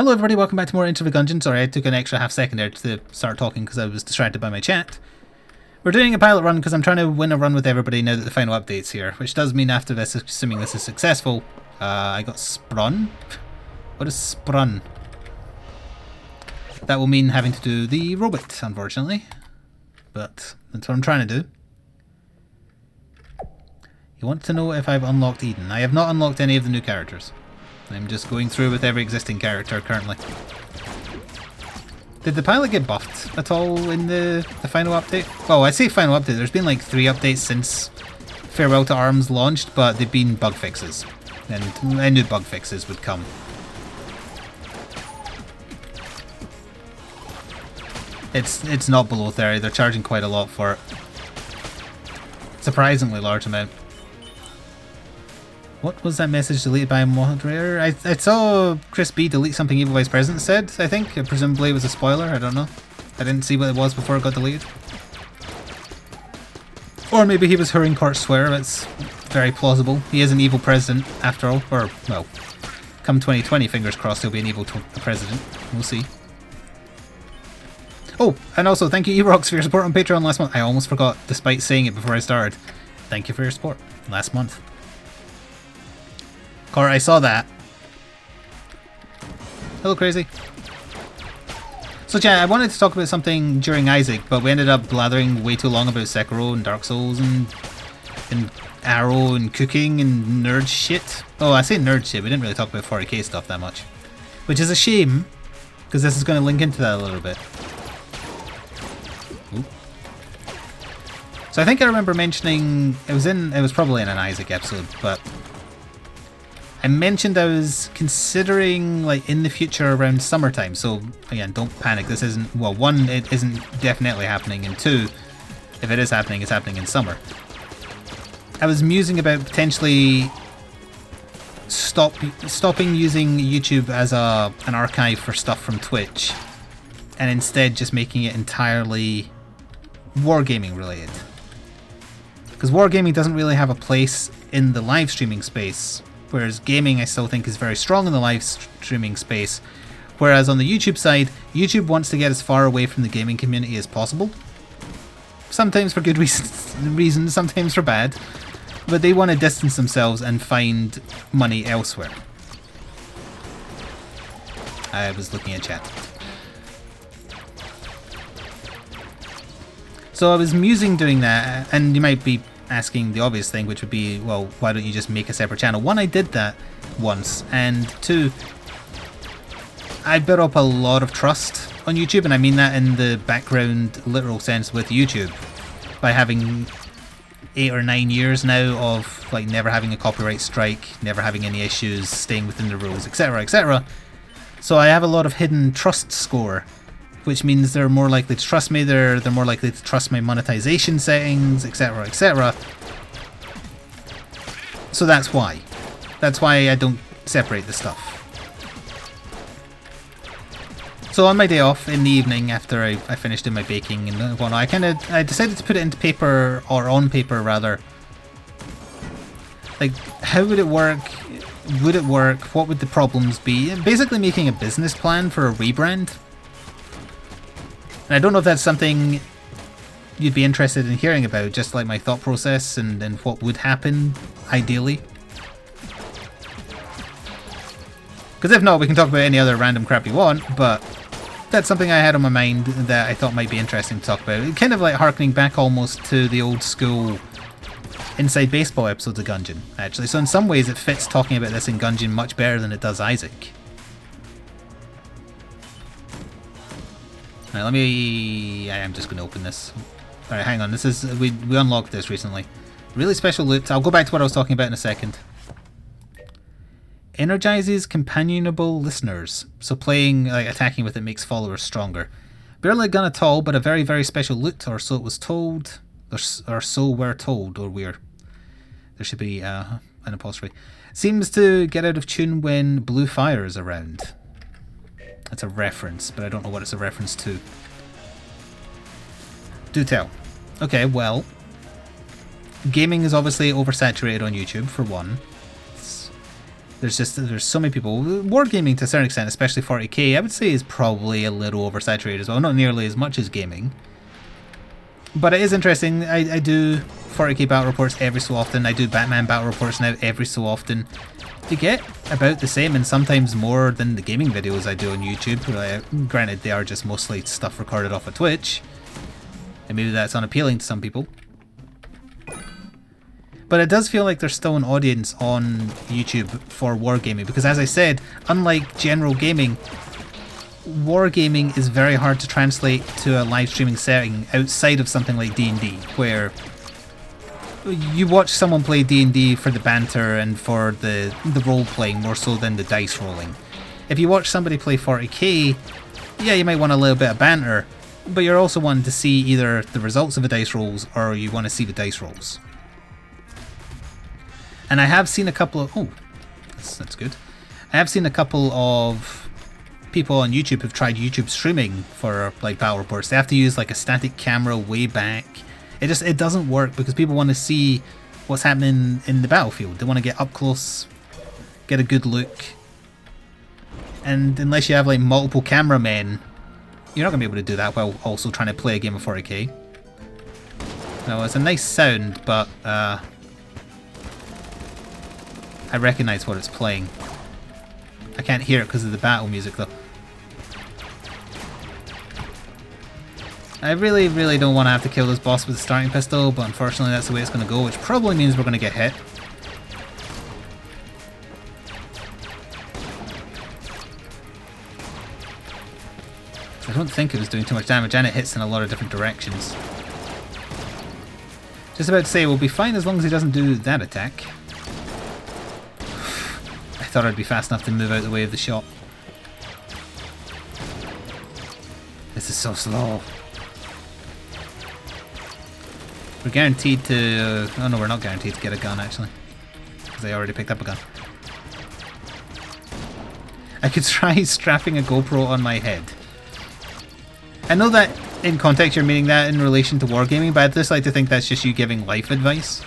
Hello everybody, welcome back to more Into the Gungeon. Sorry, I took an extra half second there to start talking because I was distracted by my chat. We're doing a pilot run because I'm trying to win a run with everybody now that the final update's here, which does mean after this, assuming this is successful, I got sprung. What is sprung? That will mean having to do the robot, unfortunately. But that's what I'm trying to do. You want to know if I've unlocked Eden. I have not unlocked any of the new characters. I'm just going through with every existing character currently. Did the pilot get buffed at all in the final update? Well, I say final update, there's been like 3 updates since Farewell to Arms launched, but they've been bug fixes. And I knew bug fixes would come. It's not below 30, they're charging quite a lot for it. Surprisingly large amount. What was that message deleted by a moderator? I saw Chris B delete something Evil Vice President said, I think. Presumably it was a spoiler, I don't know. I didn't see what it was before it got deleted. Or maybe he was hearing Kurt swear, that's very plausible. He is an evil president, after all. Or, well, come 2020, fingers crossed, he'll be an evil president. We'll see. Oh, and also thank you Erox for your support on Patreon last month. I almost forgot, despite saying it before I started. Thank you for your support last month. Cora, I saw that. Hello, Crazy. So, yeah, I wanted to talk about something during Isaac, but we ended up blathering way too long about Sekiro and Dark Souls and Arrow and cooking and nerd shit. Oh, I say nerd shit, we didn't really talk about 40k stuff that much. Which is a shame, because this is going to link into that a little bit. Ooh. So I think I remember mentioning, it was probably in an Isaac episode, but I mentioned I was considering, like, in the future around summertime, so again, don't panic, this isn't, well, 1, it isn't definitely happening, and 2, if it is happening, it's happening in summer. I was musing about potentially stopping using YouTube as an archive for stuff from Twitch, and instead just making it entirely wargaming related. Because wargaming doesn't really have a place in the live streaming space, whereas gaming I still think is very strong in the live streaming space. Whereas on the YouTube side, YouTube wants to get as far away from the gaming community as possible. Sometimes for good reasons, sometimes for bad. But they want to distance themselves and find money elsewhere. I was looking at chat. So I was musing doing that, and you might be asking the obvious thing, which would be, well, why don't you just make a separate channel? 1, I did that once, and 2, I built up a lot of trust on YouTube, and I mean that in the background literal sense with YouTube, by having 8 or 9 years now of like never having a copyright strike, never having any issues, staying within the rules, etc, etc. So I have a lot of hidden trust score, which means they're more likely to trust me, they're more likely to trust my monetization settings, etc, etc. So that's why. That's why I don't separate the stuff. So on my day off in the evening after I finished doing my baking and whatnot, I decided to put it into paper, or on paper rather. Like, how would it work? Would it work? What would the problems be? Basically making a business plan for a rebrand. And I don't know if that's something you'd be interested in hearing about, just like my thought process and what would happen, ideally. Because if not, we can talk about any other random crap you want, but that's something I had on my mind that I thought might be interesting to talk about. Kind of like harkening back almost to the old school Inside Baseball episodes of Gungeon, actually. So in some ways it fits talking about this in Gungeon much better than it does Isaac. Alright, I am just going to open this. Alright, hang on, this is, we unlocked this recently. Really special loot. I'll go back to what I was talking about in a second. Energizes companionable listeners. So playing, like attacking with it makes followers stronger. Barely a gun at all, but a very, very special loot, or so it was told. Or so we're told, or we're. There should be an apostrophe. Seems to get out of tune when blue fire is around. That's a reference, but I don't know what it's a reference to. Do tell. Okay, well, gaming is obviously oversaturated on YouTube, for one. There's so many people. Wargaming to a certain extent, especially 40k, I would say is probably a little oversaturated as well. Not nearly as much as gaming. But it is interesting. I do 40k battle reports every so often. I do Batman battle reports now every so often. They get about the same and sometimes more than the gaming videos I do on YouTube. Granted, they are just mostly stuff recorded off of Twitch. And maybe that's unappealing to some people. But it does feel like there's still an audience on YouTube for wargaming. Because as I said, unlike general gaming, wargaming is very hard to translate to a live streaming setting outside of something like D&D, where you watch someone play D&D for the banter and for the role playing more so than the dice rolling. If you watch somebody play 40k, yeah, you might want a little bit of banter, but you're also wanting to see either the results of the dice rolls or you want to see the dice rolls. And I have seen a couple of... Oh, that's good. I have seen a couple of people on YouTube who've tried YouTube streaming for like battle reports. They have to use like a static camera way back. It doesn't work because people want to see what's happening in the battlefield. They want to get up close, get a good look. And unless you have like multiple cameramen, you're not going to be able to do that while also trying to play a game of 40k. No, it's a nice sound, but I recognise what it's playing. I can't hear it because of the battle music though. I really, really don't want to have to kill this boss with a starting pistol, but unfortunately that's the way it's going to go, which probably means we're going to get hit. I don't think it was doing too much damage, and it hits in a lot of different directions. Just about to say, we'll be fine as long as he doesn't do that attack. I thought I'd be fast enough to move out the way of the shot. This is so slow. We're guaranteed to... Oh no, we're not guaranteed to get a gun actually. Because I already picked up a gun. I could try strapping a GoPro on my head. I know that in context you're meaning that in relation to wargaming, but I'd just like to think that's just you giving life advice.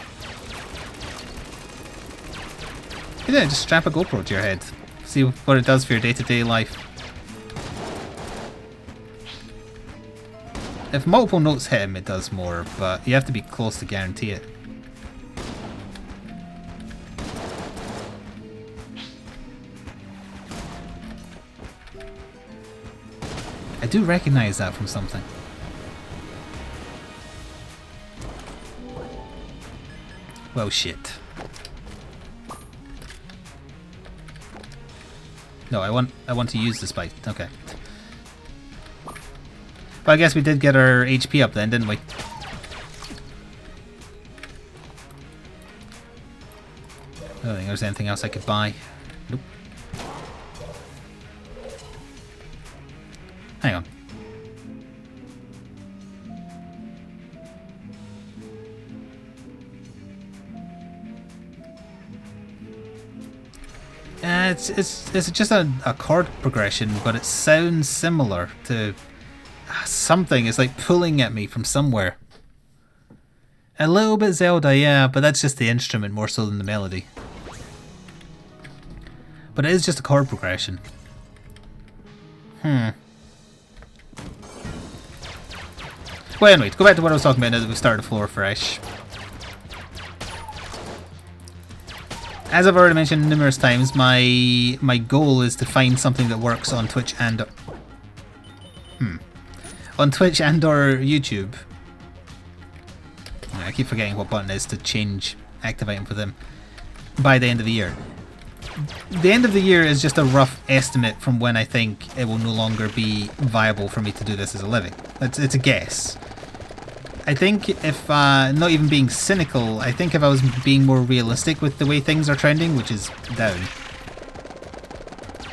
Yeah, just strap a GoPro to your head. See what it does for your day-to-day life. If multiple notes hit him, it does more, but you have to be close to guarantee it. I do recognize that from something. Well, shit. No, I want to use the spike. Okay. But I guess we did get our HP up then, didn't we? I don't think there's anything else I could buy. Nope. Hang on. It's just a chord progression, but it sounds similar to something. It's like pulling at me from somewhere. A little bit Zelda, yeah, but that's just the instrument more so than the melody. But it is just a chord progression. Well, anyway, to go back to what I was talking about now that we've started the floor fresh. As I've already mentioned numerous times, my goal is to find something that works on Twitch and... on Twitch and or YouTube. I keep forgetting what button it is to change active item for them. By the end of the year. The end of the year is just a rough estimate from when I think it will no longer be viable for me to do this as a living. It's a guess. I think if, not even being cynical, I think if I was being more realistic with the way things are trending, which is down,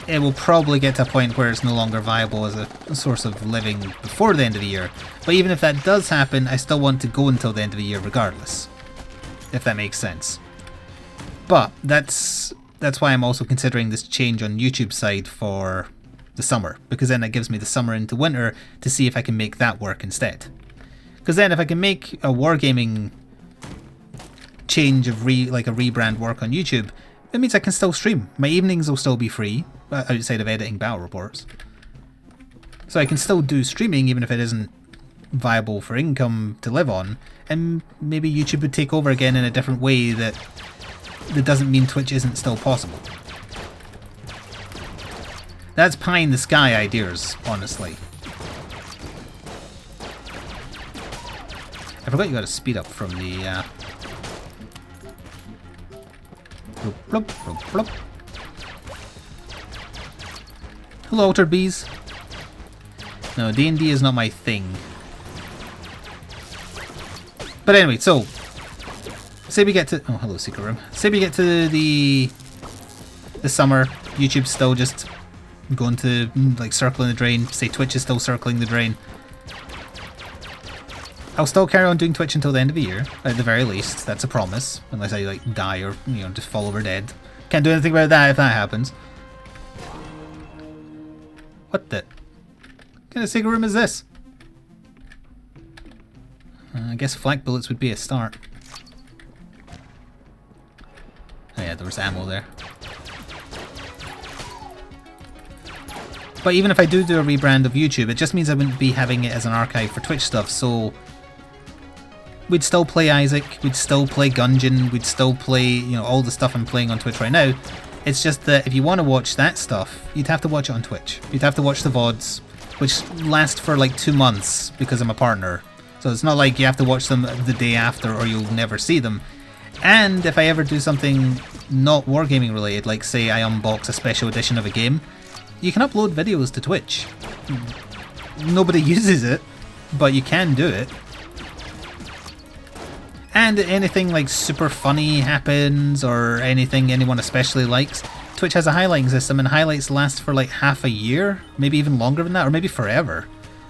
it will probably get to a point where it's no longer viable as a source of living before the end of the year. But even if that does happen, I still want to go until the end of the year regardless. If that makes sense. But that's why I'm also considering this change on YouTube side for the summer. Because then it gives me the summer into winter to see if I can make that work instead. Because then if I can make a wargaming change of like a rebrand work on YouTube, It means I can still stream. My evenings will still be free, outside of editing battle reports. So I can still do streaming even if it isn't viable for income to live on, and maybe YouTube would take over again in a different way that doesn't mean Twitch isn't still possible. That's pie in the sky ideas, honestly. I forgot you got to speed up from the Blop, blop, blop. Hello, altered bees. No, D&D is not my thing. But anyway, so say we get to hello, secret room. Say we get to the summer. YouTube's still just going to like circling the drain. Say Twitch is still circling the drain. I'll still carry on doing Twitch until the end of the year, at the very least. That's a promise, unless I like die or just fall over dead. Can't do anything about that if that happens. What the? What kind of secret room is this? I guess flak bullets would be a start. Oh yeah, there was ammo there. But even if I do a rebrand of YouTube, it just means I wouldn't be having it as an archive for Twitch stuff, so we'd still play Isaac, we'd still play Gungeon, we'd still play, all the stuff I'm playing on Twitch right now. It's just that if you want to watch that stuff, you'd have to watch it on Twitch. You'd have to watch the VODs, which last for like 2 months because I'm a partner. So it's not like you have to watch them the day after or you'll never see them. And if I ever do something not wargaming related, like say I unbox a special edition of a game, you can upload videos to Twitch. Nobody uses it, but you can do it. And anything like super funny happens or anything anyone especially likes, Twitch has a highlighting system and highlights last for like half a year, maybe even longer than that, or maybe forever,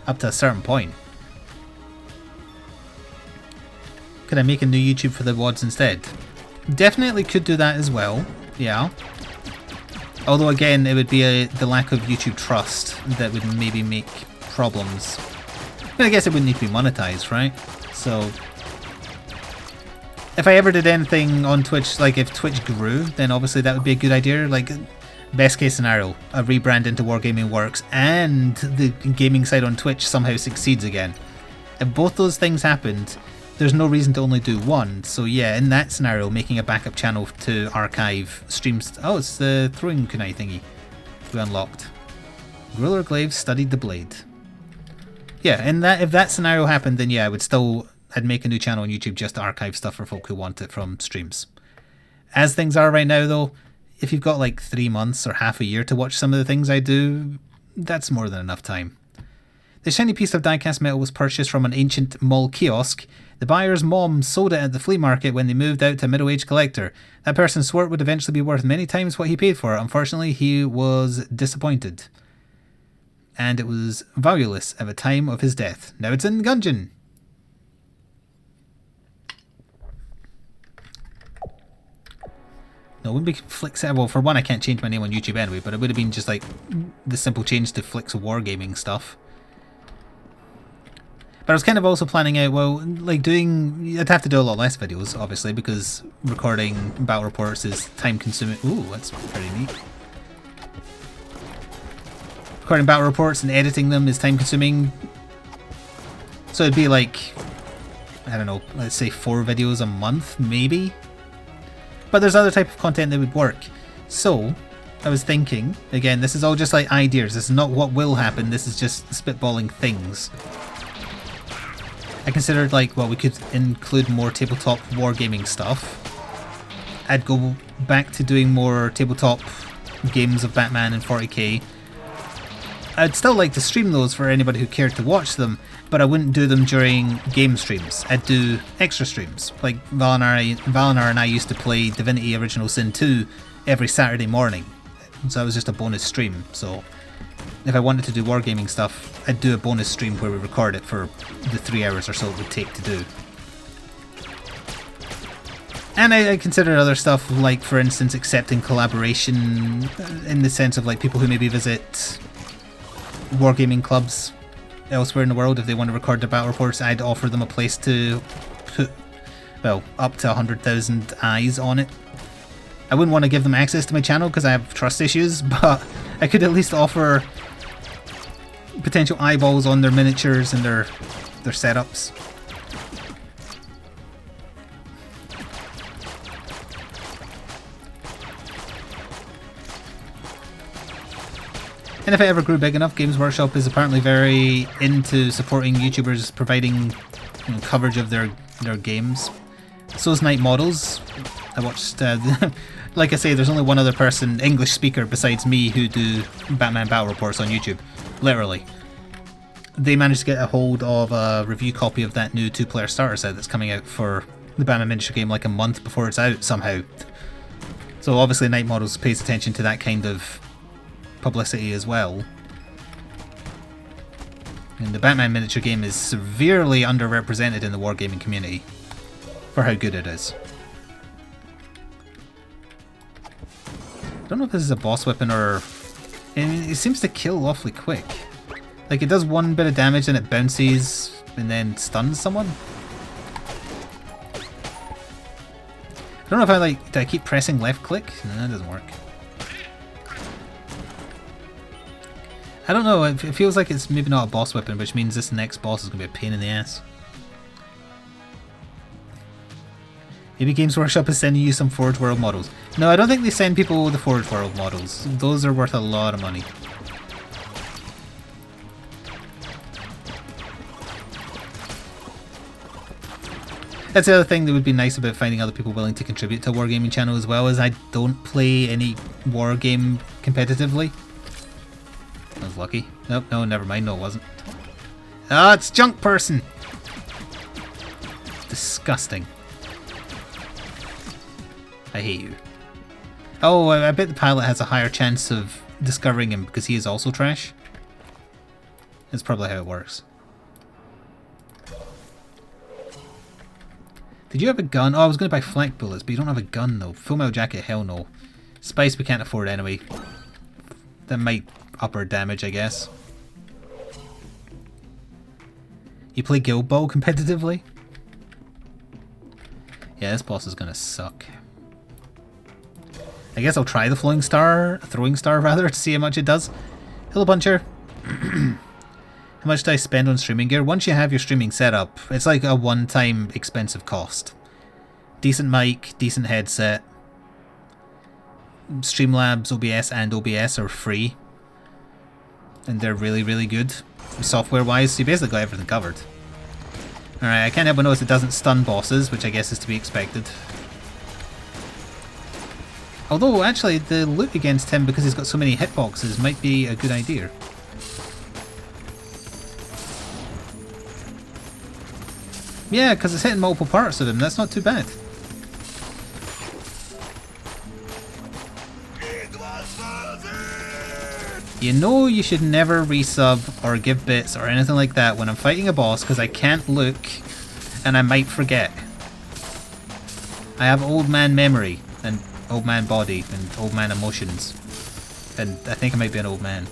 up to a certain point. Could I make a new YouTube for the WODs instead? Definitely could do that as well, yeah. Although again, it would be the lack of YouTube trust that would maybe make problems. But I guess it wouldn't need to be monetized, right? So if I ever did anything on Twitch, like if Twitch grew, then obviously that would be a good idea. Like, best case scenario, a rebrand into Wargaming works and the gaming side on Twitch somehow succeeds again. If both those things happened, there's no reason to only do one. So yeah, in that scenario, making a backup channel to archive streams. Oh, it's the throwing kunai thingy we unlocked. Ruler Glaive studied the blade. Yeah, and if that scenario happened, then yeah, I'd make a new channel on YouTube just to archive stuff for folk who want it from streams. As things are right now though, if you've got like 3 months or half a year to watch some of the things I do, that's more than enough time. The shiny piece of die-cast metal was purchased from an ancient mall kiosk. The buyer's mom sold it at the flea market when they moved out to a middle-aged collector. That person swore it would eventually be worth many times what he paid for it. Unfortunately, he was disappointed. And it was valueless at the time of his death. Now it's in Gungeon. No, it wouldn't be Flik's. Well, for one, I can't change my name on YouTube anyway, but it would have been just like the simple change to Flik's Wargaming stuff. But I was kind of also planning out, well, like I'd have to do a lot less videos, obviously, because recording battle reports is time consuming. Ooh, that's pretty neat. Recording battle reports and editing them is time consuming. So it'd be like, I don't know, let's say 4 videos a month, maybe? But there's other type of content that would work. So I was thinking, again, this is all just like ideas. This is not what will happen. This is just spitballing things. I considered like, well, we could include more tabletop wargaming stuff. I'd go back to doing more tabletop games of Batman in 40k. I'd still like to stream those for anybody who cared to watch them, but I wouldn't do them during game streams. I'd do extra streams. Like Valinar and I used to play Divinity Original Sin 2 every Saturday morning. So that was just a bonus stream. So if I wanted to do wargaming stuff, I'd do a bonus stream where we record it for the 3 hours or so it would take to do. And I considered other stuff, like for instance accepting collaboration in the sense of like people who maybe visit wargaming clubs elsewhere in the world. If they want to record their battle reports, I'd offer them a place to put, well, up to 100,000 eyes on it. I wouldn't want to give them access to my channel because I have trust issues, but I could at least offer potential eyeballs on their miniatures and their setups. And if it ever grew big enough, Games Workshop is apparently very into supporting YouTubers providing coverage of their games. So is Night Models. I watched, like I say, there's only one other person, English speaker, besides me who do Batman Battle Reports on YouTube. Literally. They managed to get a hold of a review copy of that new 2-player starter set that's coming out for the Batman miniature game like a month before it's out somehow. So obviously Night Models pays attention to that kind of publicity as well. And the Batman miniature game is severely underrepresented in the wargaming community for how good it is. I don't know if this is a boss weapon or... it seems to kill awfully quick. Like, it does one bit of damage and it bounces and then stuns someone. I don't know if do I keep pressing left click? No, that doesn't work. I don't know, it feels like it's maybe not a boss weapon, which means this next boss is going to be a pain in the ass. Maybe Games Workshop is sending you some Forge World models. No, I don't think they send people the Forge World models. Those are worth a lot of money. That's the other thing that would be nice about finding other people willing to contribute to a wargaming channel as well, is I don't play any wargame competitively. I was lucky. Nope, no, never mind. No, it wasn't. Ah, it's Junk Person! Disgusting. I hate you. Oh, I bet the pilot has a higher chance of discovering him because he is also trash. That's probably how it works. Did you have a gun? Oh, I was going to buy flak bullets, but you don't have a gun though. Full metal jacket, hell no. Spice we can't afford anyway. That might up our damage, I guess. You play Guild Ball competitively? Yeah, this boss is going to suck. I guess I'll try the throwing star rather, to see how much it does. Hello, Puncher. How much do I spend on streaming gear? Once you have your streaming set up, it's like a one-time expensive cost. Decent mic, decent headset. Streamlabs, OBS and OBS are free. And they're really, really good software-wise, so you basically got everything covered. Alright, I can't help but notice it doesn't stun bosses, which I guess is to be expected. Although, actually, the loot against him, because he's got so many hitboxes, might be a good idea. Yeah, because it's hitting multiple parts of him, that's not too bad. You know you should never resub or give bits or anything like that when I'm fighting a boss, because I can't look and I might forget. I have old man memory and old man body and old man emotions, and I think I might be an old man.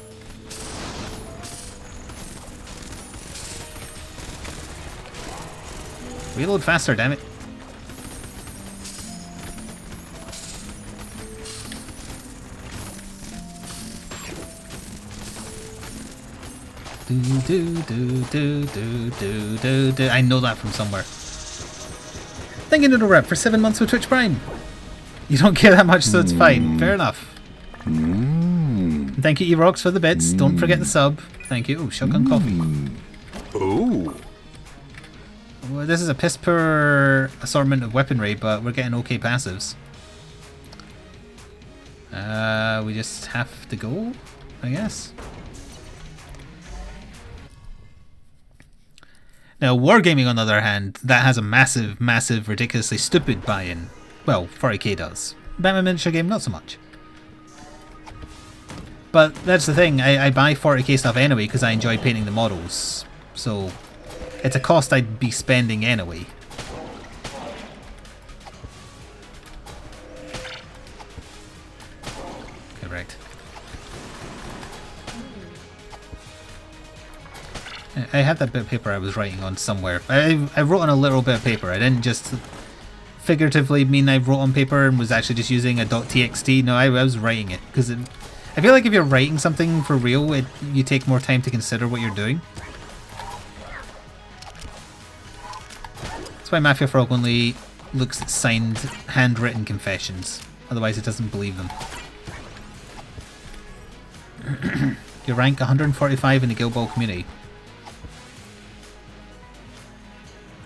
Reload faster, damn it. I know that from somewhere. Thank you, Noodle Rep, for 7 months with Twitch Prime. You don't care that much, so it's fine. Fair enough. Thank you, E-Rocks, for the bits. Don't forget the sub. Thank you. Oh, Shotgun Coffee. Oh. Well, this is a piss poor assortment of weaponry, but we're getting okay passives. We just have to go, I guess. Now, Wargaming, on the other hand, that has a massive, massive, ridiculously stupid buy-in. Well, 40k does. Batman miniature game, not so much. But that's the thing, I buy 40k stuff anyway because I enjoy painting the models. So, it's a cost I'd be spending anyway. Correct. I had that bit of paper I was writing on somewhere. I wrote on a little bit of paper. I didn't just figuratively mean I wrote on paper and was actually just using a .txt. No, I was writing it because I feel like if you're writing something for real, you take more time to consider what you're doing. That's why Mafia Frog only looks at signed, handwritten confessions. Otherwise, it doesn't believe them. You rank 145 in the Guild Ball community.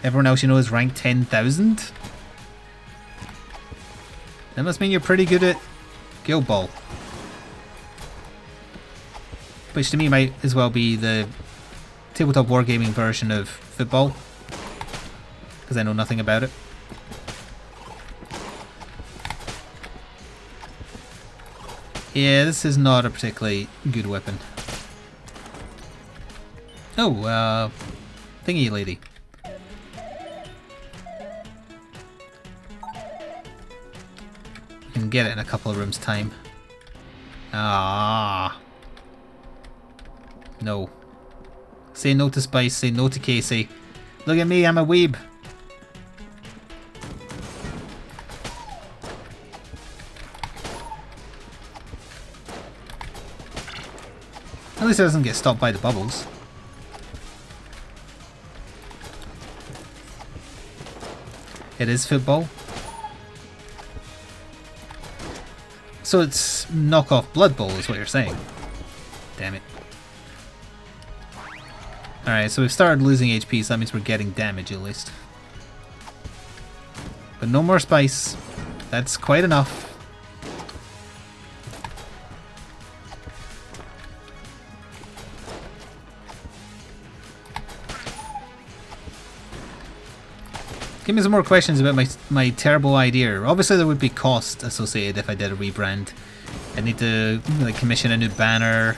Everyone else you know is ranked 10,000? That must mean you're pretty good at Guild Ball. Which to me might as well be the tabletop wargaming version of football. Because I know nothing about it. Yeah, this is not a particularly good weapon. Oh, thingy lady. We can get it in a couple of rooms' time. Ah. No. Say no to Spice, say no to Casey. Look at me, I'm a weeb. At least it doesn't get stopped by the bubbles. It is football. So it's knockoff Blood Bowl is what you're saying. Damn it. Alright, so we've started losing HP, so that means we're getting damage at least. But no more spice. That's quite enough. Give me some more questions about my terrible idea. Obviously there would be cost associated if I did a rebrand. I'd need to like commission a new banner.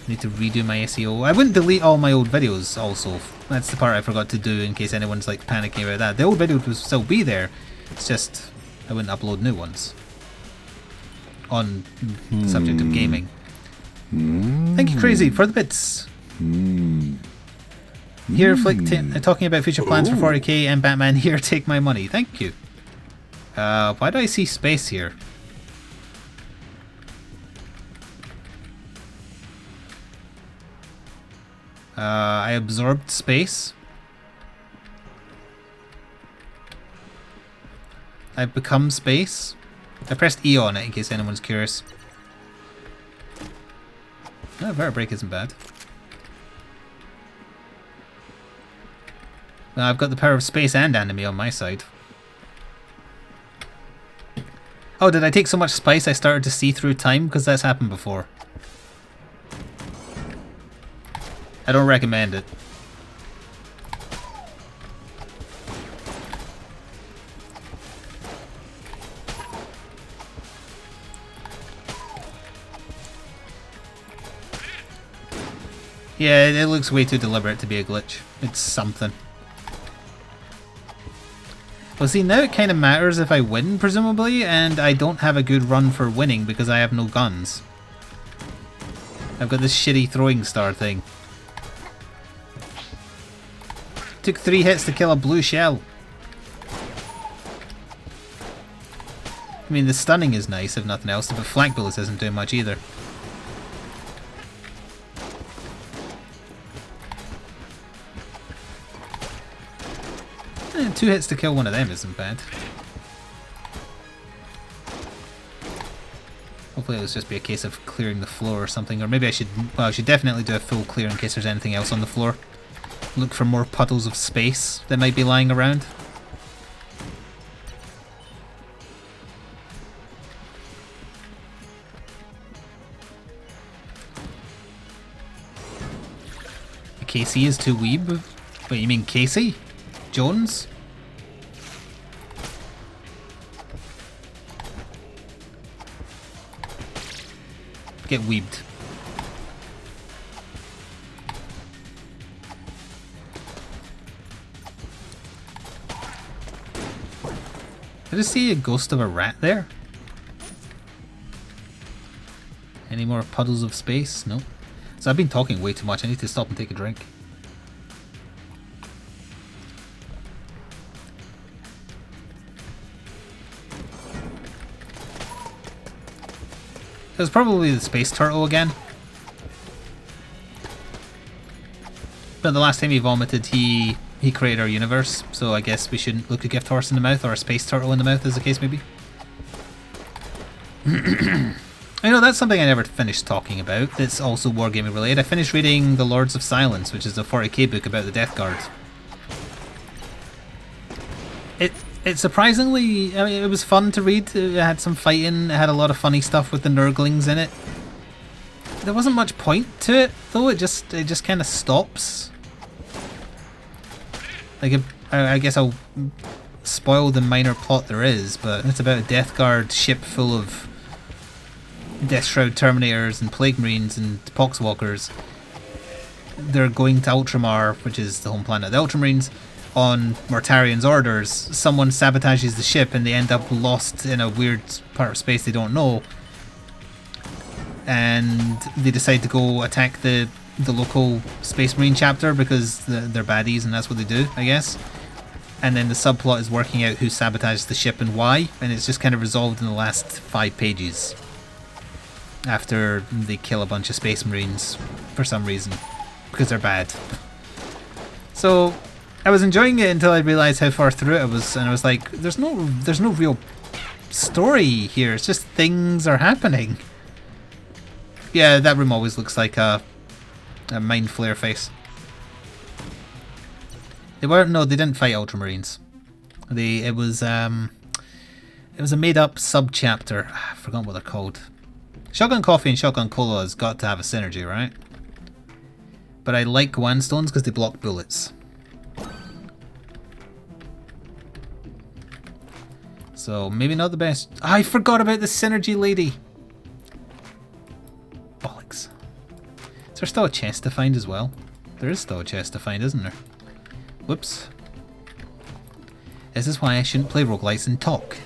Need to redo my SEO. I wouldn't delete all my old videos also. That's the part I forgot to do in case anyone's like panicking about that. The old videos would still be there. It's just I wouldn't upload new ones. On the subject of gaming. Thank you, Crazy, for the bits. Here, Flik, talking about future plans for 40k and Batman. Here, take my money. Thank you. Why do I see space here? I absorbed space. I've become space. I pressed E on it in case anyone's curious. No, Vertebreak isn't bad. Well, I've got the power of space and anime on my side. Oh, did I take so much spice I started to see through time? Because that's happened before. I don't recommend it. Yeah, it looks way too deliberate to be a glitch. It's something. Well, see, now it kind of matters if I win, presumably, and I don't have a good run for winning because I have no guns. I've got this shitty throwing star thing. Took 3 hits to kill a blue shell. I mean, the stunning is nice, if nothing else, but flank bullets isn't doing much either. And 2 hits to kill one of them isn't bad. Hopefully it'll just be a case of clearing the floor or something, or maybe I should, well, I should definitely do a full clear in case there's anything else on the floor. Look for more puddles of space that might be lying around. Casey is too weeb? Wait, you mean Casey? Jones? Get weebed. Did I see a ghost of a rat there? Any more puddles of space? No. So I've been talking way too much. I need to stop and take a drink. It was probably the space turtle again. But the last time he vomited, he created our universe, so I guess we shouldn't look a gift horse in the mouth or a space turtle in the mouth, as the case may be. I know that's something I never finished talking about. That's also wargaming related. I finished reading The Lords of Silence, which is a 40k book about the Death Guard. It surprisingly, I mean, it was fun to read. It had some fighting. It had a lot of funny stuff with the Nurglings in it. There wasn't much point to it, though. It just kind of stops. Like, I guess I'll spoil the minor plot there is, but it's about a Death Guard ship full of Death Shroud Terminators and Plague Marines and Poxwalkers. They're going to Ultramar, which is the home planet of the Ultramarines, on Mortarian's orders. Someone sabotages the ship and they end up lost in a weird part of space they don't know. And they decide to go attack the local Space Marine chapter because they're baddies and that's what they do, I guess. And then the subplot is working out who sabotaged the ship and why, and it's just kind of resolved in the last 5 pages. After they kill a bunch of Space Marines for some reason. Because they're bad. So I was enjoying it until I realised how far through it I was, and I was like, there's no real story here, it's just things are happening. Yeah, that room always looks like a mind flare face. They didn't fight Ultramarines. It was a made up sub chapter. I forgot what they're called. Shotgun Coffee and Shotgun Cola has got to have a synergy, right? But I like Guan Stones because they block bullets. So maybe not the best. I forgot about the synergy lady. Bollocks. Is there still a chest to find as well? There is still a chest to find, isn't there? Whoops. This is why I shouldn't play roguelites and talk.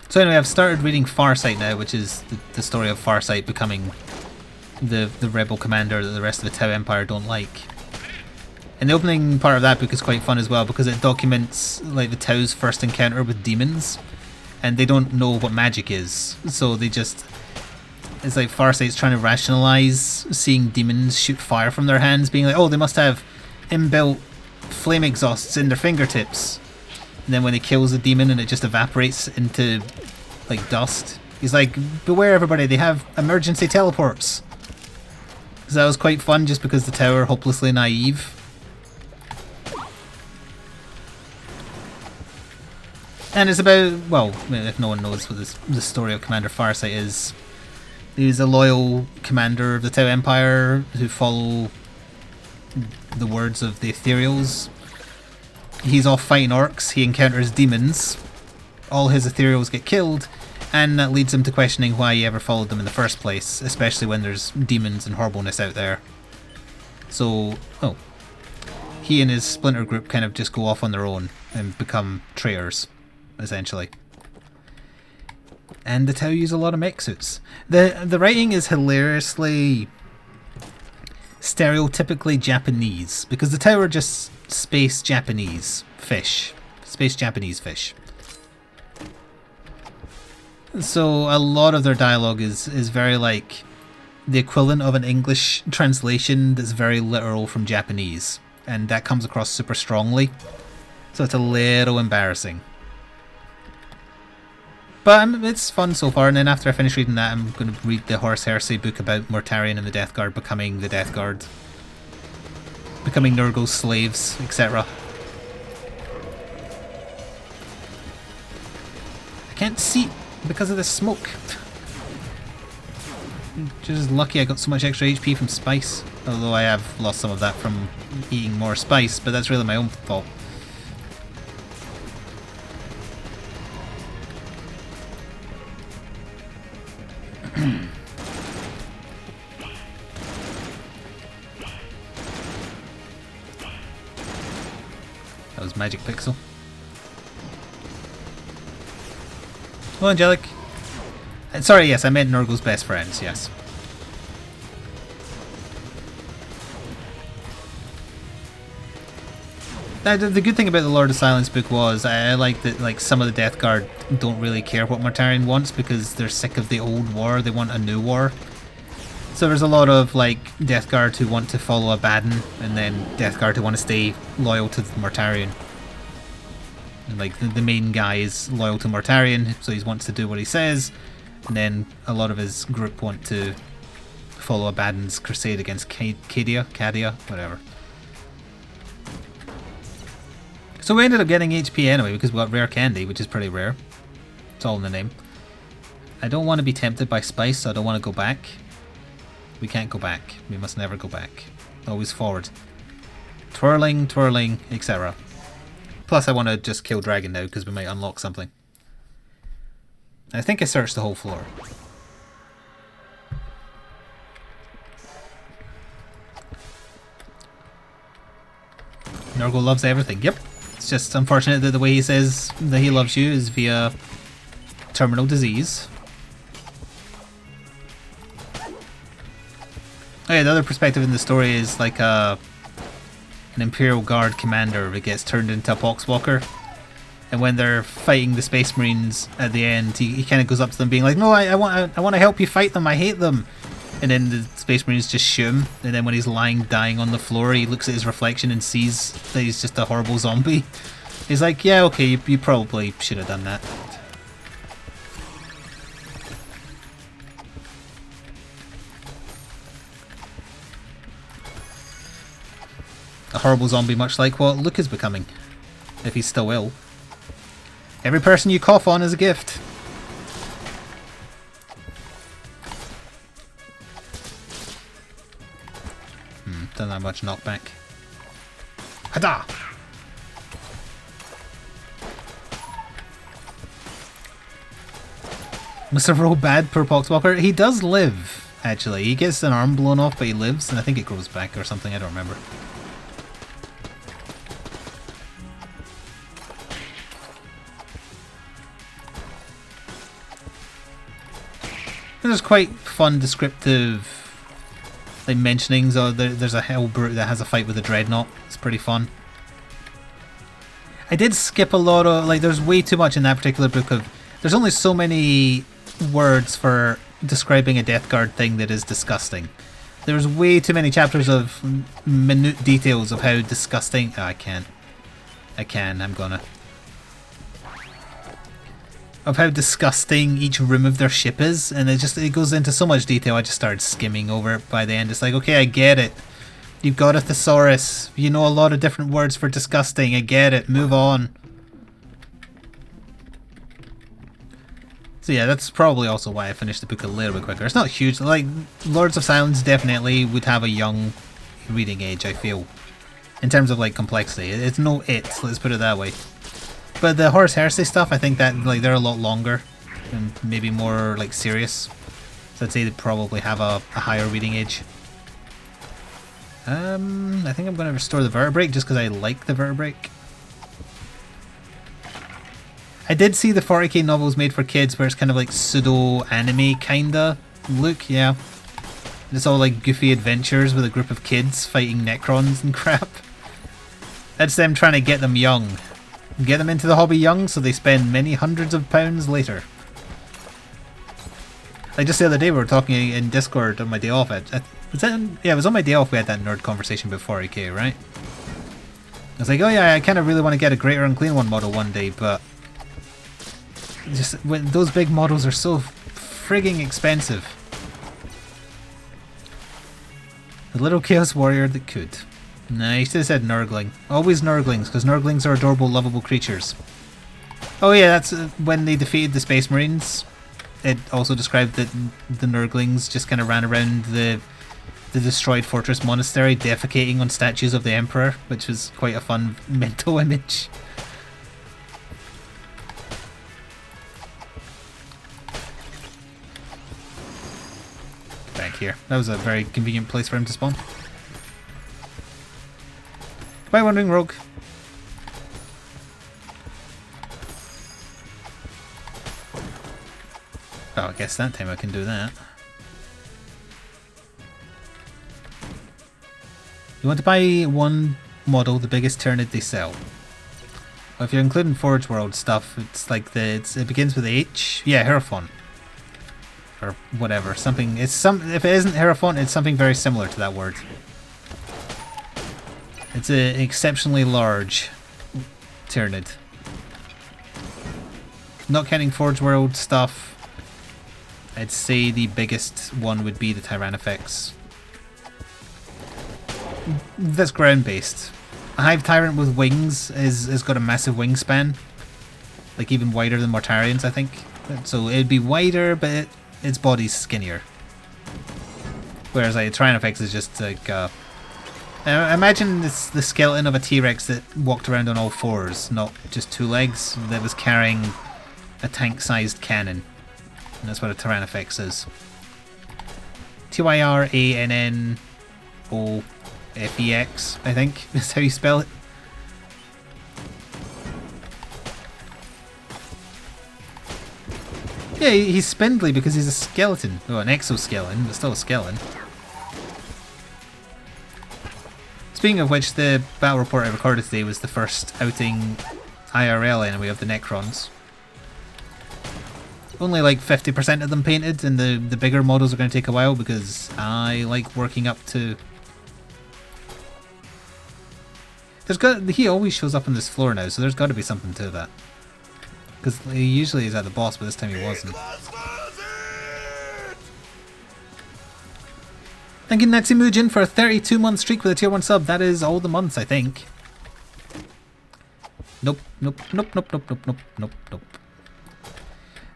So anyway, I've started reading Farsight now, which is the story of Farsight becoming the rebel commander that the rest of the Tau Empire don't like. And the opening part of that book is quite fun as well because it documents like the Tau's first encounter with demons, and they don't know what magic is, so they just... It's like Farsight's trying to rationalize seeing demons shoot fire from their hands, being like, oh, they must have inbuilt flame exhausts in their fingertips. And then when he kills a demon and it just evaporates into like dust, he's like, beware everybody, they have emergency teleports. So that was quite fun just because the Tau are hopelessly naive. And it's about, well, if no one knows what the story of Commander Farsight is, he's a loyal commander of the Tau Empire who follow the words of the Ethereals. He's off fighting orcs, he encounters demons, all his Ethereals get killed, and that leads him to questioning why he ever followed them in the first place, especially when there's demons and horribleness out there. So, he and his splinter group kind of just go off on their own and become traitors, essentially. And the Tau use a lot of mech suits. The writing is hilariously stereotypically Japanese, because the Tau are just space Japanese fish. Space Japanese fish. So a lot of their dialogue is very like the equivalent of an English translation that's very literal from Japanese, and that comes across super strongly. So it's a little embarrassing. But it's fun so far, and then after I finish reading that, I'm going to read the Horus Heresy book about Mortarion and the Death Guard becoming the Death Guard. Becoming Nurgle's slaves, etc. I can't see because of the smoke. Just lucky I got so much extra HP from spice. Although I have lost some of that from eating more spice, but that's really my own fault. That was Magic Pixel. Oh, Angelic. Sorry, yes, I meant Nurgle's best friends, yes. The good thing about the Lord of Silence book was I like that like some of the Death Guard don't really care what Mortarion wants because they're sick of the old war. They want a new war. So there's a lot of like Death Guard who want to follow Abaddon, and then Death Guard who want to stay loyal to Mortarion. And like the main guy is loyal to Mortarion, so he wants to do what he says, and then a lot of his group want to follow Abaddon's crusade against Cadia, whatever. So we ended up getting HP anyway because we got rare candy, which is pretty rare. It's all in the name. I don't want to be tempted by spice, so I don't want to go back. We can't go back. We must never go back. Always forward. Twirling, twirling, etc. Plus I want to just kill Dragon now because we might unlock something. I think I searched the whole floor. Nurgle loves everything. Yep. It's just unfortunate that the way he says that he loves you is via terminal disease. Oh yeah, the other perspective in the story is like an Imperial Guard commander that gets turned into a Poxwalker. And when they're fighting the Space Marines at the end, he kind of goes up to them being like, no, I want to help you fight them, I hate them. And then the Space Marines just shoot him, and then when he's lying dying on the floor, he looks at his reflection and sees that he's just a horrible zombie. He's like, yeah, okay, you probably should have done that. A horrible zombie, much like what Luke is becoming, if he's still ill. Every person you cough on is a gift. Don't have much knockback. Hada! Must have rolled bad, poor Poxwalker. He does live, actually. He gets an arm blown off, but he lives, and I think it grows back or something, I don't remember. There's quite fun descriptive like mentionings. There's a hell brute that has a fight with a dreadnought. It's pretty fun. I did skip a lot of like. There's way too much in that particular book of. There's only so many words for describing a Death Guard thing that is disgusting. There's way too many chapters of minute details of how disgusting. Oh, I can't. I'm gonna. Of how disgusting each room of their ship is, and it goes into so much detail. I just started skimming over it by the end. It's like, okay, I get it. You've got a thesaurus. You know a lot of different words for disgusting. I get it. Move on. So yeah, that's probably also why I finished the book a little bit quicker. It's not huge. Like, Lords of Silence definitely would have a young reading age, I feel. In terms of, like, complexity. It's no it, let's put it that way. But the Horus Heresy stuff, I think that like they're a lot longer and maybe more like serious. So I'd say they probably have a higher reading age. I think I'm going to restore the Vertebrake just because I like the Vertebrake. I did see the 40k novels made for kids where it's kind of like pseudo-anime kinda look, yeah. It's all like goofy adventures with a group of kids fighting Necrons and crap. That's them trying to get them young. Get them into the hobby young so they spend many hundreds of pounds later. Like just the other day we were talking in Discord on my day off. Yeah, it was on my day off we had that nerd conversation about 40k, right? I was like, oh yeah, I kind of really want to get a Greater Unclean One model one day, but just when those big models are so frigging expensive. The little Chaos Warrior that could. Nah, you should have said Nurgling. Always Nurglings, because Nurglings are adorable, lovable creatures. Oh yeah, that's when they defeated the Space Marines. It also described that the Nurglings just kind of ran around the destroyed fortress monastery defecating on statues of the Emperor, which was quite a fun mental image. Back here. That was a very convenient place for him to spawn. Goodbye, Wandering Rogue. Oh, I guess that time I can do that. You want to buy one model, the biggest Tyranid they sell. Well, if you're including Forge World stuff, it's like it begins with H. Yeah, Hierophant. Or whatever. Something. If it isn't Hierophant, it's something very similar to that word. It's an exceptionally large Tyranid. Not counting Forge World stuff, I'd say the biggest one would be the Tyrannifex. That's ground-based. A Hive Tyrant with wings has got a massive wingspan. Like even wider than Mortarians, I think. So it'd be wider, but its body's skinnier. Whereas like, a Tyrannifex is just like... imagine the skeleton of a T-Rex that walked around on all fours, not just two legs, that was carrying a tank-sized cannon. And that's what a Tyrannifex is. Tyrannofex, I think, is how you spell it. Yeah, he's spindly because he's a skeleton. Oh, an exoskeleton, but still a skeleton. Speaking of which, the battle report I recorded today was the first outing IRL anyway of the Necrons. Only like 50% of them painted, and the bigger models are going to take a while because I like working up to... He always shows up on this floor now, so there's got to be something to that. Because he usually is at the boss, but this time he wasn't. Thank you Natsimujin for a 32-month streak with a tier 1 sub. That is all the months, I think. Nope.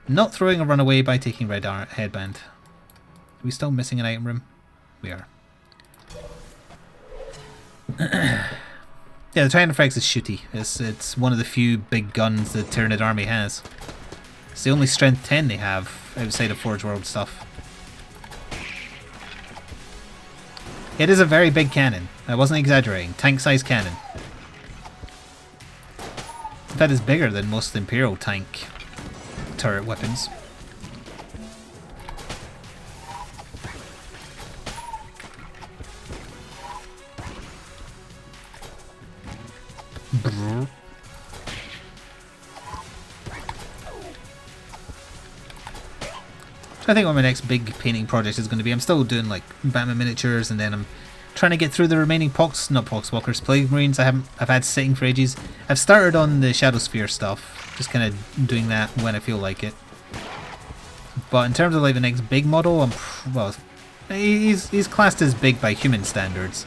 Not throwing a runaway by taking red headband. Are we still missing an item room? We are. Yeah, the Tyrannifex is shooty. It's one of the few big guns the Tyranid army has. It's the only strength 10 they have outside of Forge World stuff. It is a very big cannon. I wasn't exaggerating. Tank-sized cannon. That is bigger than most Imperial tank turret weapons. Brrr. I think what my next big painting project is going to be. I'm still doing like Batman miniatures, and then I'm trying to get through the remaining Poxwalkers, Plague Marines I've had sitting for ages. I've started on the Shadow Sphere stuff, just kind of doing that when I feel like it. But in terms of like the next big model, well, he's classed as big by human standards.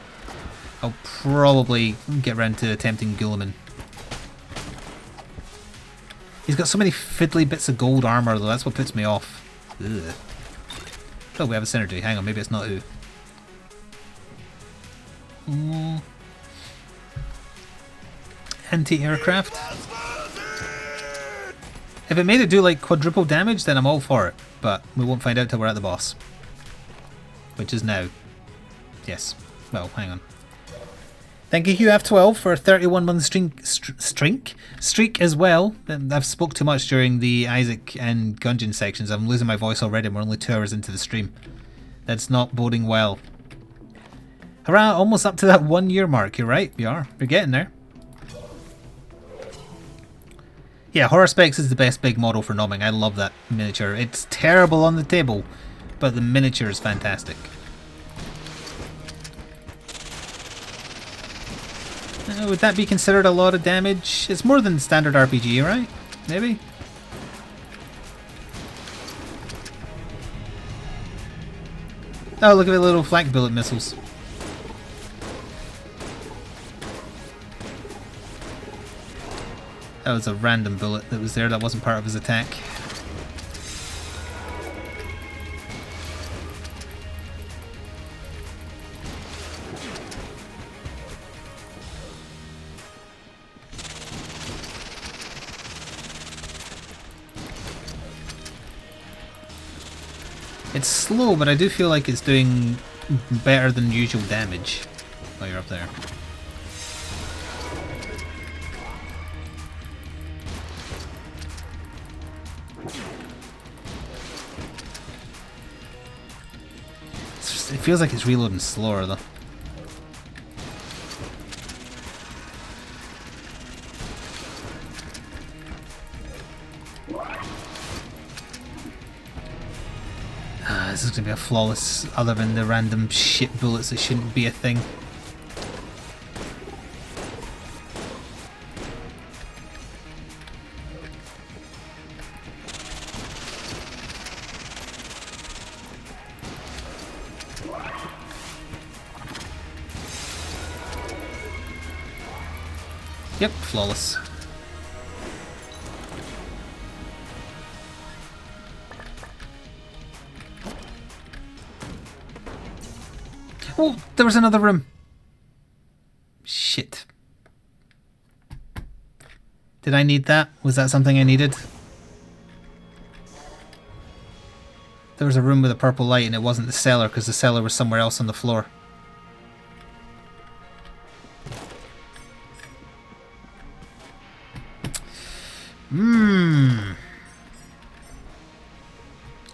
I'll probably get around to attempting Guilliman. He's got so many fiddly bits of gold armor though, that's what puts me off. Ugh. Oh, we have a synergy. Hang on, maybe it's not who. Anti-aircraft. If it made it do like quadruple damage, then I'm all for it. But we won't find out till we're at the boss. Which is now. Yes. Well, hang on. Thank you, HughF12, for a 31-month streak as well. I've spoke too much during the Isaac and Gungeon sections. I'm losing my voice already. We're only 2 hours into the stream. That's not boding well. Hurrah, almost up to that 1 year mark. You're right, you are. You're getting there. Yeah, Horror-Specs is the best big model for nomming. I love that miniature. It's terrible on the table, but the miniature is fantastic. Would that be considered a lot of damage? It's more than standard RPG, right? Maybe? Oh, look at the little flak bullet missiles. That was a random bullet that was there, that wasn't part of his attack. It's slow, but I do feel like it's doing better than usual damage while you're up there. It feels like it's reloading slower though. This is going to be a flawless, other than the random shit bullets that shouldn't be a thing. Yep, flawless. Oh, there was another room. Shit. Did I need that? Was that something I needed? There was a room with a purple light and it wasn't the cellar because the cellar was somewhere else on the floor.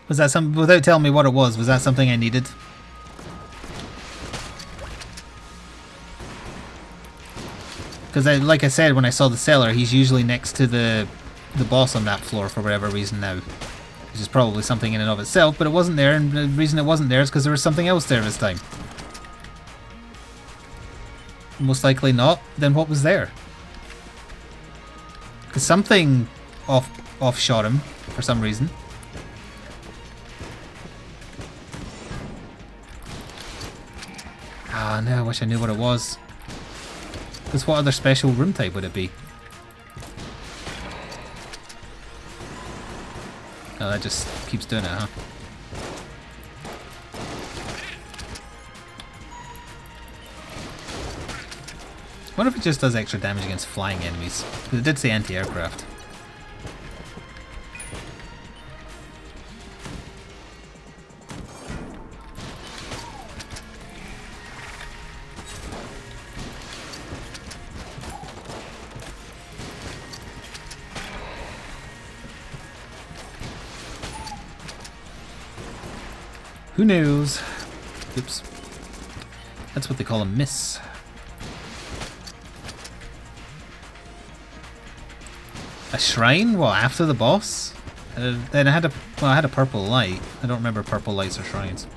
Was that some, without telling me what it was that something I needed? Because like I said, when I saw the cellar, he's usually next to the boss on that floor for whatever reason now. Which is probably something in and of itself, but it wasn't there, and the reason it wasn't there is because there was something else there this time. Most likely not. Then what was there? Because something off-shot him for some reason. Ah, no, I wish I knew what it was. Because what other special room type would it be? Oh, that just keeps doing it, huh? I wonder if it just does extra damage against flying enemies. Because it did say anti-aircraft. Who knows? Oops. That's what they call a miss. A shrine? Well, after the boss? Then I had a purple light. I don't remember purple lights or shrines.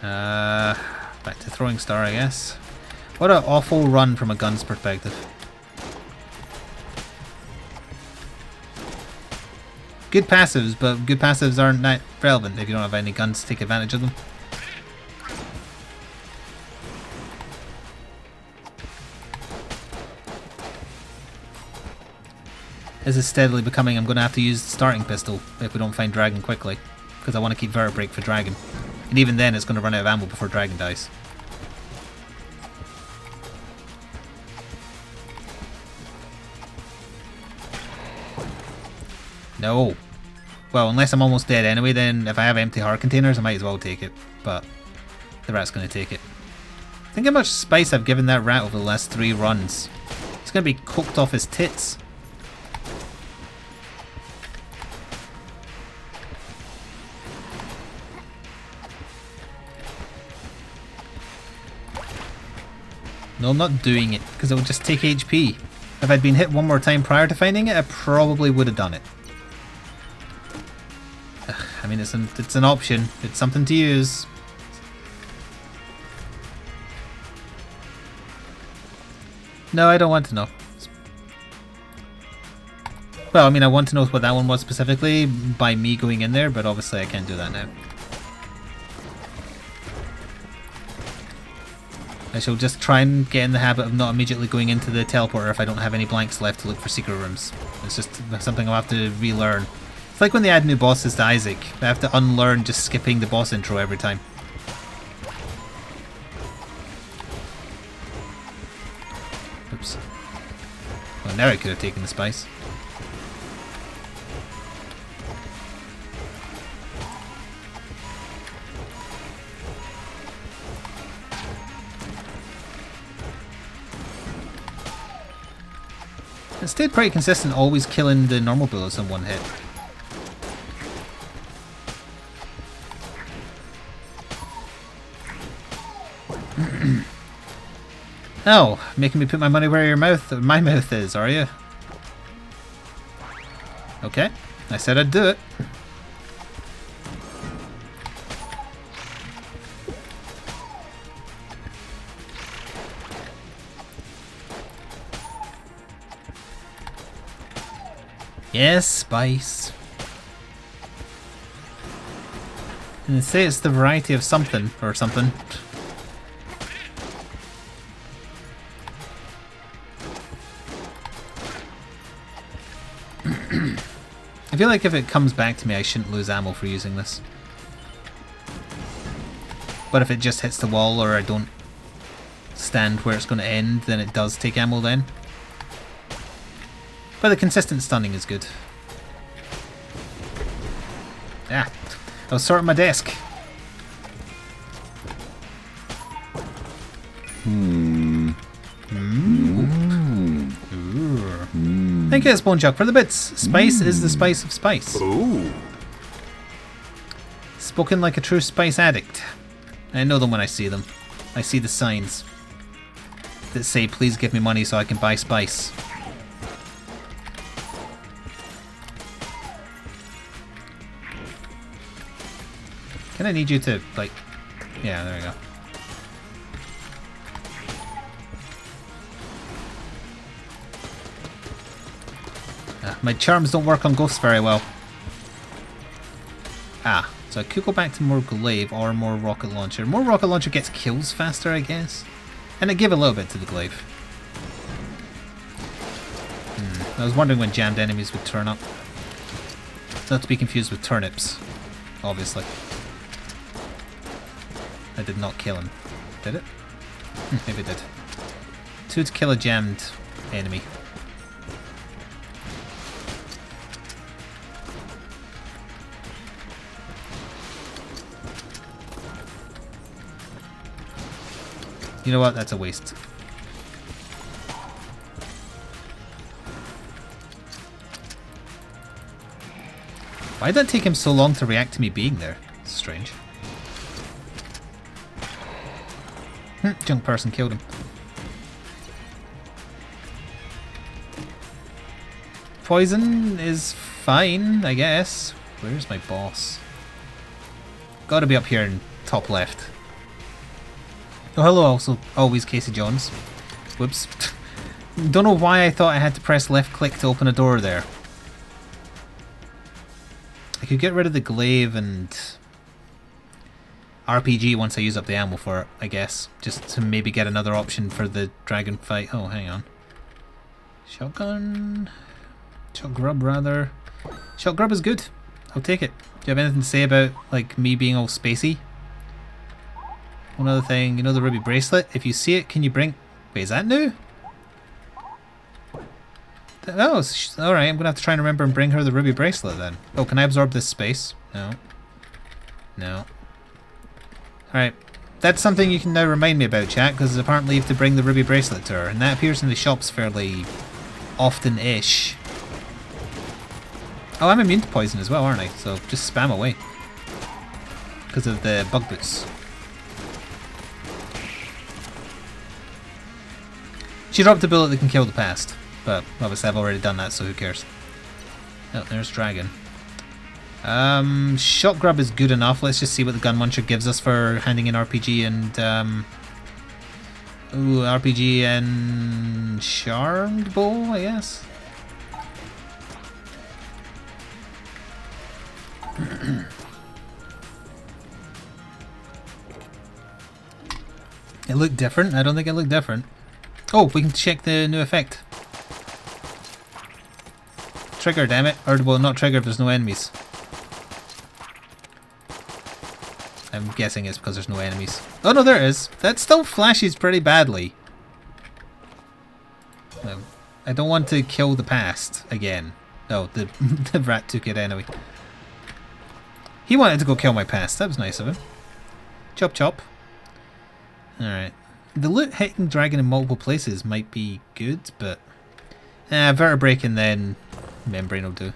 Back to throwing star, I guess. What an awful run from a gun's perspective. Good passives, but good passives aren't that relevant if you don't have any guns to take advantage of them. This is steadily becoming, I'm going to have to use the starting pistol if we don't find Dragon quickly. Because I want to keep Vertebrake for Dragon. And even then it's going to run out of ammo before Dragon dies. No. Well, unless I'm almost dead anyway, then if I have empty heart containers, I might as well take it. But the rat's going to take it. Think how much spice I've given that rat over the last 3 runs. It's going to be cooked off his tits. No, I'm not doing it, because it would just take HP. If I'd been hit one more time prior to finding it, I probably would have done it. I mean, it's an option. It's something to use. No, I don't want to know. Well, I mean, I want to know what that one was specifically by me going in there, but obviously I can't do that now. I shall just try and get in the habit of not immediately going into the teleporter if I don't have any blanks left to look for secret rooms. It's just something I'll have to relearn. It's like when they add new bosses to Isaac. I have to unlearn just skipping the boss intro every time. Oops. Well, now I could have taken the spice. It stayed pretty consistent, always killing the normal bullets in one hit. Oh, making me put my money where my mouth is, are you? Okay, I said I'd do it. Yes, spice. And they say it's the variety of something or something. I feel like if it comes back to me, I shouldn't lose ammo for using this. But if it just hits the wall or I don't stand where it's going to end, then it does take ammo then. But the consistent stunning is good. Ah, I was sorting my desk. Thank you, Sponechuck, for the bits. Spice is the spice of spice. Ooh. Spoken like a true spice addict. I know them when I see them. I see the signs that say, please give me money so I can buy spice. Can I need you to, like... Yeah, there we go. My charms don't work on ghosts very well. Ah, so I could go back to more glaive or more rocket launcher. More rocket launcher gets kills faster, I guess. And it gave a little bit to the glaive. I was wondering when jammed enemies would turn up. Not to be confused with turnips, obviously. I did not kill him. Did it? Maybe it did. 2 to kill a jammed enemy. You know what? That's a waste. Why did that take him so long to react to me being there? It's strange. Junk person killed him. Poison is fine, I guess. Where's my boss? Gotta be up here in top left. Oh, hello, also always Casey Jones. Whoops. Don't know why I thought I had to press left click to open a door there. I could get rid of the glaive and RPG once I use up the ammo for it, I guess. Just to maybe get another option for the dragon fight. Oh, hang on. Shotgun? Shot grub, rather. Shot grub is good. I'll take it. Do you have anything to say about, like, me being all spacey? One other thing, you know the ruby bracelet? If you see it, can you bring... Wait, is that new? Oh, alright, I'm gonna have to try and remember and bring her the ruby bracelet then. Oh, can I absorb this space? No. No. Alright. That's something you can now remind me about, chat, because apparently you have to bring the ruby bracelet to her, and that appears in the shops fairly often-ish. Oh, I'm immune to poison as well, aren't I? So just spam away. Because of the bug boots. She dropped a bullet that can kill the past, but obviously I've already done that, so who cares? Oh, there's Dragon. Shot grub is good enough. Let's just see what the gun muncher gives us for handing in RPG and ooh, RPG and charmed bow, I guess. It looked different. I don't think it looked different. Oh, we can check the new effect. Trigger, damn it. Or, well, not trigger if there's no enemies. I'm guessing it's because there's no enemies. Oh no, there is. That still flashes pretty badly. I don't want to kill the past again. Oh, the, the rat took it anyway. He wanted to go kill my past. That was nice of him. Chop chop. Alright. The loot hitting dragon in multiple places might be good, but vertebrae and then membrane will do.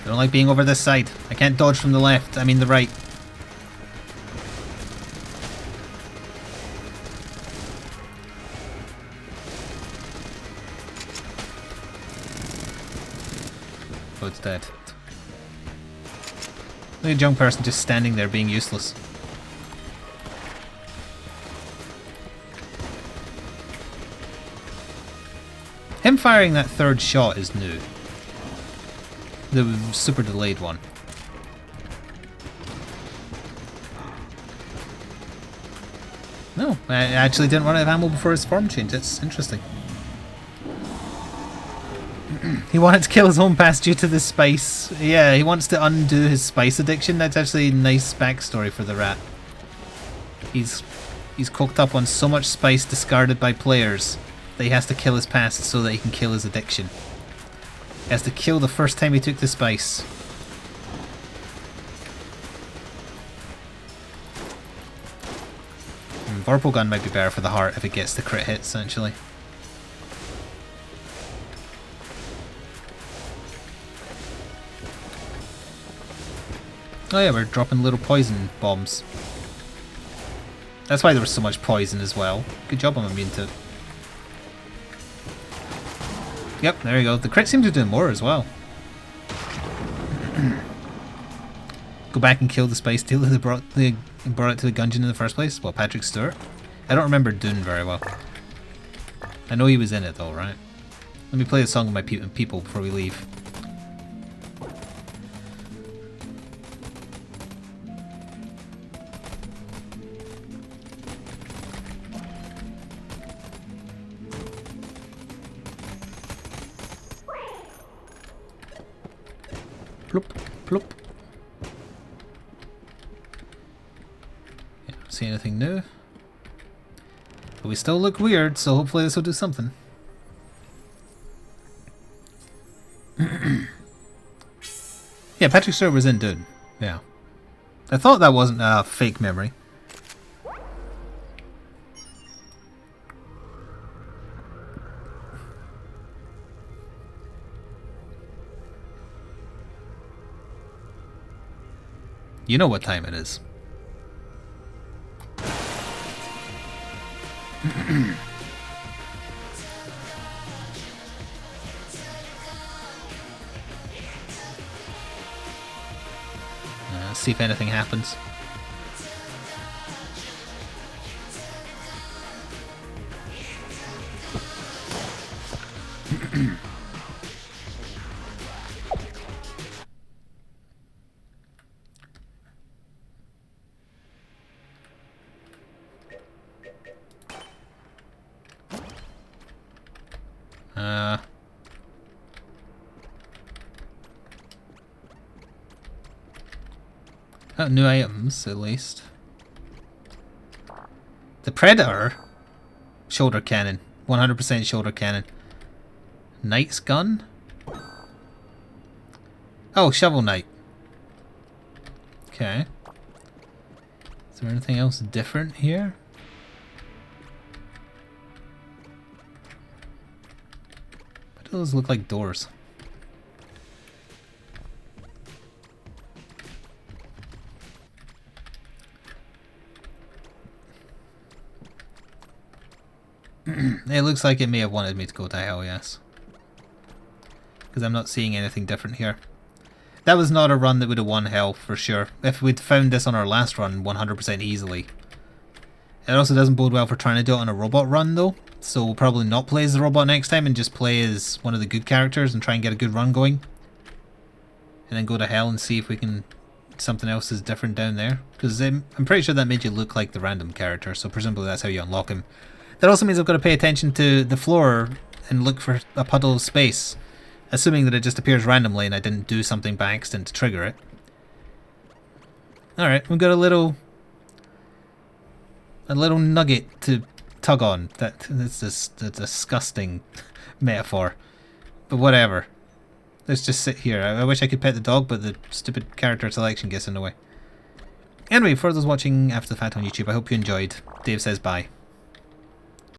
I don't like being over this side. I can't dodge from the left. I mean the right. Oh, it's dead. Look at a young person just standing there being useless. Him firing that third shot is new. The super delayed one. No, I actually didn't run out of ammo before his form change. That's interesting. He wanted to kill his own past due to the spice. Yeah, he wants to undo his spice addiction. That's actually a nice backstory for the rat. He's cooked up on so much spice discarded by players that he has to kill his past so that he can kill his addiction. He has to kill the first time he took the spice. Vorpal gun might be better for the heart if it gets the crit hits, actually. Oh yeah, we're dropping little poison bombs. That's why there was so much poison as well. Good job, I'm immune to it. Yep, there you go. The crit seems to do more as well. Go back and kill the spice dealer that brought it to the Gungeon in the first place. Well, Patrick Stewart. I don't remember Dune very well. I know he was in it though, right? Let me play a song with my people before we leave. Plop, plop. Yeah, don't see anything new. But we still look weird, so hopefully this will do something. Yeah, Patrick Stewart was in Dune. Yeah. I thought that wasn't a fake memory. You know what time it is. See if anything happens. Oh, new items, at least. The Predator? Shoulder cannon. 100% shoulder cannon. Knight's gun? Oh, Shovel Knight. Okay. Is there anything else different here? Why do those look like doors? It looks like it may have wanted me to go to hell, yes. Because I'm not seeing anything different here. That was not a run that would have won hell, for sure. If we'd found this on our last run 100% easily. It also doesn't bode well for trying to do it on a robot run, though. So we'll probably not play as the robot next time and just play as one of the good characters and try and get a good run going. And then go to hell and see if we can... something else is different down there. Because I'm pretty sure that made you look like the random character, so presumably that's how you unlock him. That also means I've got to pay attention to the floor and look for a puddle of space, assuming that it just appears randomly and I didn't do something by accident to trigger it. Alright, we've got a little nugget to tug on. That's just a disgusting metaphor. But whatever. Let's just sit here. I wish I could pet the dog, but the stupid character selection gets in the way. Anyway, for those watching after the fact on YouTube, I hope you enjoyed. Dave says bye.